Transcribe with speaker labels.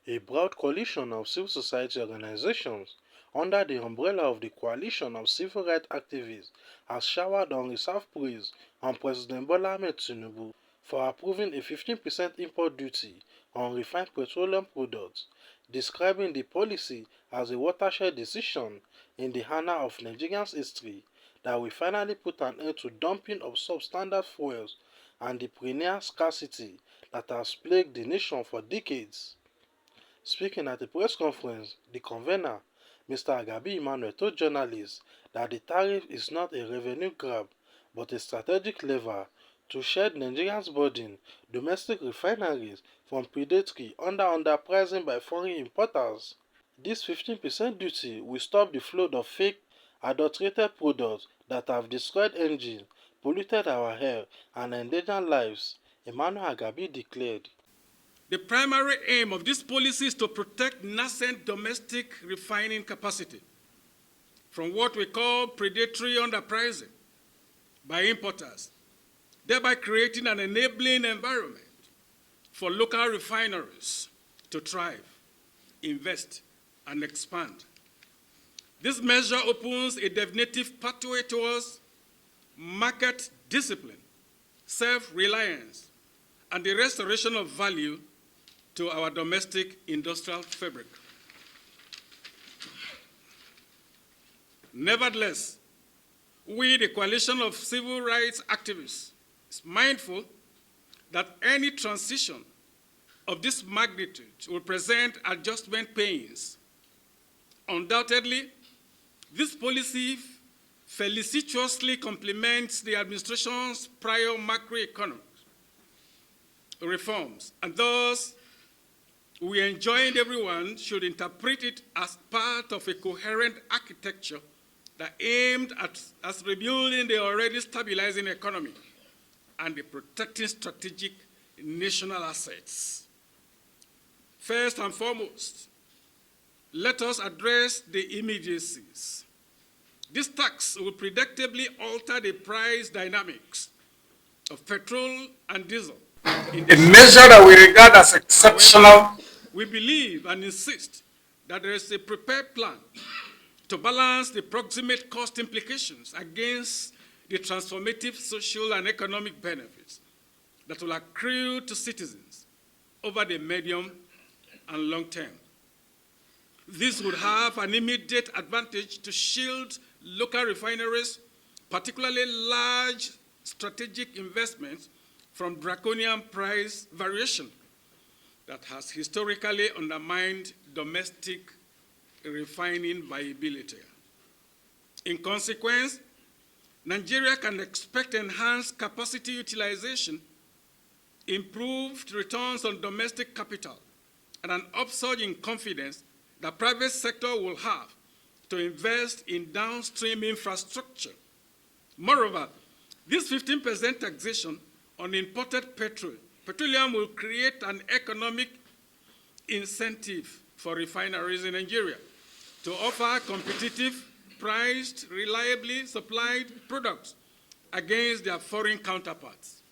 Speaker 1: A broad coalition of civil society organizations under the umbrella of the Coalition of Civil Rights Activists has showered unreserved praise on President Bola Ahmed Tinubu for approving a 15% import duty on refined petroleum products, describing the policy as a watershed decision in the annals of Nigeria's history that will finally put an end to dumping of substandard fuels and the perennial scarcity that has plagued the nation for decades. Speaking at a press conference, the convener, Mr. Agabi Emmanuel, told journalists that the tariff is not a revenue grab but a strategic lever to shed Nigeria's burden domestic refineries from predatory underpricing by foreign importers. This 15% duty will stop the flow of fake, adulterated products that have destroyed engines, polluted our air, and endangered lives, Emmanuel Agabi declared.
Speaker 2: The primary aim of this policy is to protect nascent domestic refining capacity from what we call predatory underpricing by importers, thereby creating an enabling environment for local refineries to thrive, invest, and expand. This measure opens a definitive pathway towards market discipline, self-reliance, and the restoration of value to our domestic industrial fabric. Nevertheless, we, the coalition of civil rights activists, is mindful that any transition of this magnitude will present adjustment pains. Undoubtedly, this policy felicitously complements the administration's prior macroeconomic reforms, and thus we enjoined everyone should interpret it as part of a coherent architecture that aimed at rebuilding the already stabilizing economy and the protecting strategic national assets. First and foremost, let us address the immediacies. This tax will predictably alter the price dynamics of petrol and diesel. A measure that we regard as exceptional. We believe and insist that there is a prepared plan to balance the proximate cost implications against the transformative social and economic benefits that will accrue to citizens over the medium and long term. This would have an immediate advantage to shield local refineries, particularly large strategic investments, from draconian price variation that has historically undermined domestic refining viability. In consequence, Nigeria can expect enhanced capacity utilization, improved returns on domestic capital, and an upsurge in confidence the private sector will have to invest in downstream infrastructure. Moreover, this 15% taxation on imported petroleum will create an economic incentive for refineries in Nigeria to offer competitive, priced, reliably supplied products against their foreign counterparts.